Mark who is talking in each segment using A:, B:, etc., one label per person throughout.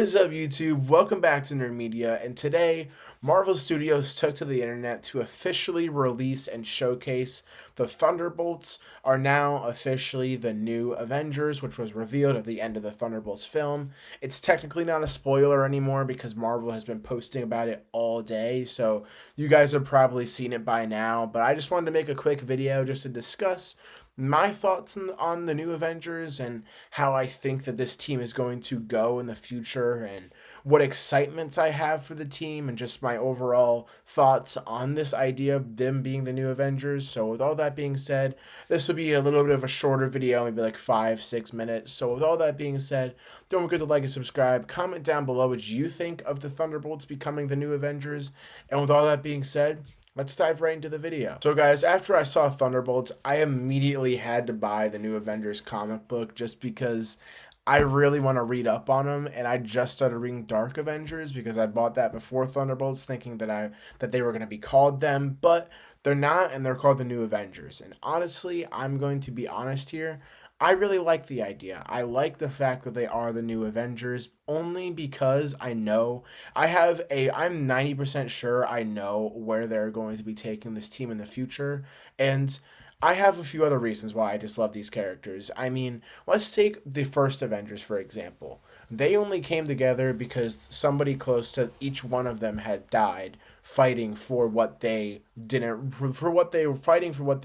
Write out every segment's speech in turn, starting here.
A: is up, YouTube? Welcome back to Nerd Media, and today Marvel Studios took to the internet to officially release and showcase the Thunderbolts are now officially the new Avengers, which was revealed at the end of the Thunderbolts film. It's technically not a spoiler anymore because Marvel has been posting about it all day, so you guys have probably seen it by now, but I just wanted to make a quick video just to discuss my thoughts on the new Avengers and how I think that this team is going to go in the future and what excitements I have for the team and just my overall thoughts on this idea of them being the new Avengers. So with all that being said, this will be a little bit of a shorter video, maybe like 5-6 minutes. So with all that being said, don't forget to like and subscribe. Comment down below what you think of the Thunderbolts becoming the new Avengers. And with all that being said, let's dive right into the video. So guys, after I saw Thunderbolts, I immediately had to buy the new Avengers comic book just because I really want to read up on them, and I just started reading Dark Avengers because I bought that before Thunderbolts thinking that they were going to be called them, but they're not, and they're called the new Avengers. And honestly, I'm going to be honest here, I really like the idea. I like the fact that they are the new Avengers only because I'm 90% sure I know where they're going to be taking this team in the future. And I have a few other reasons why I just love these characters. I mean, let's take the first Avengers, for example. They only came together because somebody close to each one of them had died fighting for what they didn't for what they were fighting for what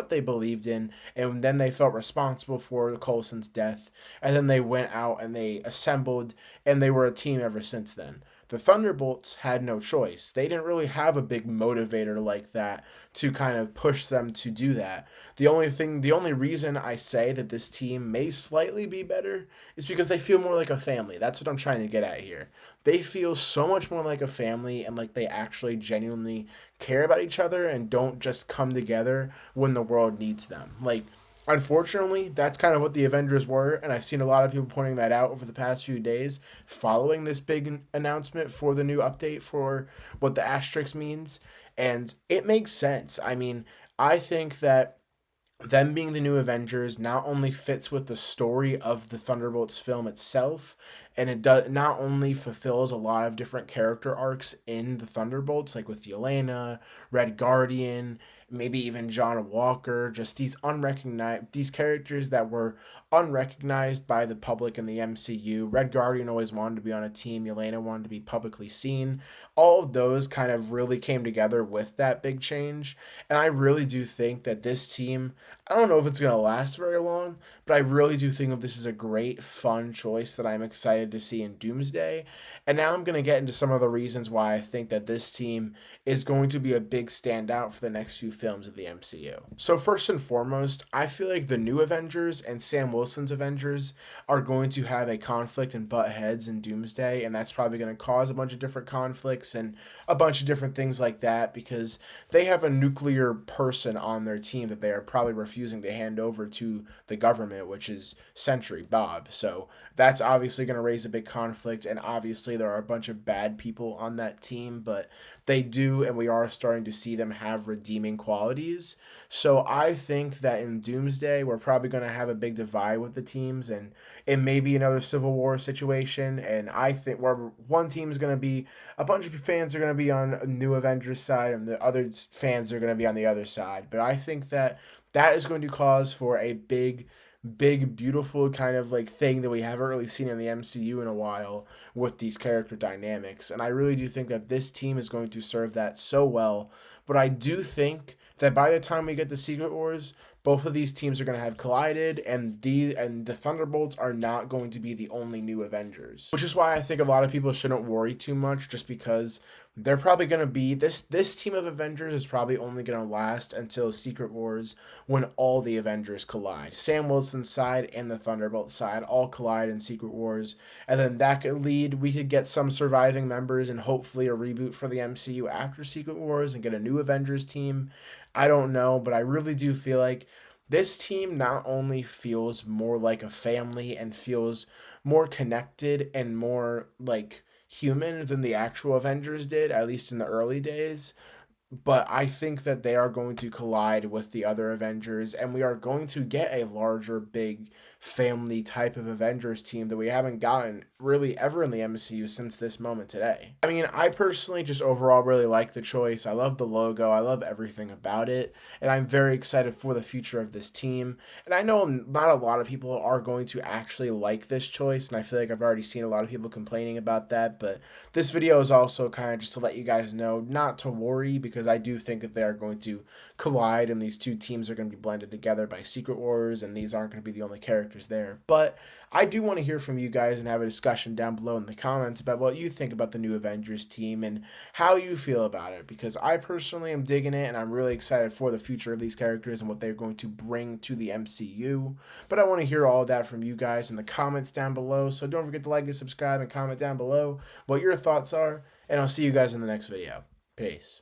A: they believed in, and then they felt responsible for Coulson's death, and then they went out and they assembled, and they were a team ever since then. The Thunderbolts had no choice. They didn't really have a big motivator like that to kind of push them to do that. The only reason I say that this team may slightly be better is because they feel more like a family. That's what I'm trying to get at here. They feel so much more like a family and like they actually genuinely care about each other and don't just come together when the world needs them. Like, unfortunately, that's kind of what the Avengers were, and I've seen a lot of people pointing that out over the past few days following this big announcement for the new update for what the asterisk means, and it makes sense. I mean, I think that them being the new Avengers not only fits with the story of the Thunderbolts film itself, and it does not only fulfills a lot of different character arcs in the Thunderbolts, like with Yelena, Red Guardian, maybe even John Walker, just these characters that were unrecognized by the public in the MCU. Red Guardian always wanted to be on a team, Yelena wanted to be publicly seen. All of those kind of really came together with that big change, and I really do think that this team, I don't know if it's going to last very long, but I really do think that this is a great, fun choice that I'm excited to see in Doomsday. And now I'm going to get into some of the reasons why I think that this team is going to be a big standout for the next few films of the MCU. So first and foremost, I feel like the new Avengers and Sam Wilson's Avengers are going to have a conflict and butt heads in Doomsday, and that's probably going to cause a bunch of different conflicts and a bunch of different things like that because they have a nuclear person on their team that they are probably refusing to hand over to the government, which is Sentry Bob. So that's obviously going to raise a big conflict, and obviously there are a bunch of bad people on that team, but they do, and we are starting to see them have redeeming qualities. So I think that in Doomsday, we're probably going to have a big divide with the teams, and it may be another Civil War situation. And I think where one team is going to be, a bunch of fans are going to be on New Avengers side, and the other fans are going to be on the other side. But I think that that is going to cause for a big, beautiful kind of like thing that we haven't really seen in the MCU in a while with these character dynamics. And I really do think that this team is going to serve that so well. But I do think that by the time we get to Secret Wars, both of these teams are going to have collided, and the Thunderbolts are not going to be the only new Avengers, which is why I think a lot of people shouldn't worry too much, just because they're probably going to be this team of Avengers is probably only going to last until Secret Wars, when all the Avengers collide. Sam Wilson's side and the Thunderbolt side all collide in Secret Wars, and then we could get some surviving members and hopefully a reboot for the MCU after Secret Wars and get a new Avengers team. I don't know, but I really do feel like this team not only feels more like a family and feels more connected and more like human than the actual Avengers did, at least in the early days, but I think that they are going to collide with the other Avengers, and we are going to get a larger, big family type of Avengers team that we haven't gotten really ever in the MCU since this moment today. I mean, I personally just overall really like the choice. I love the logo, I love everything about it, and I'm very excited for the future of this team. And I know not a lot of people are going to actually like this choice, and I feel like I've already seen a lot of people complaining about that, but this video is also kind of just to let you guys know not to worry, because I do think that they are going to collide and these two teams are going to be blended together by Secret Wars, and these aren't going to be the only characters there. But I do want to hear from you guys and have a discussion down below in the comments about what you think about the new Avengers team and how you feel about it, because I personally am digging it and I'm really excited for the future of these characters and what they're going to bring to the MCU. But I want to hear all of that from you guys in the comments down below, so don't forget to like and subscribe and comment down below what your thoughts are, and I'll see you guys in the next video. Peace.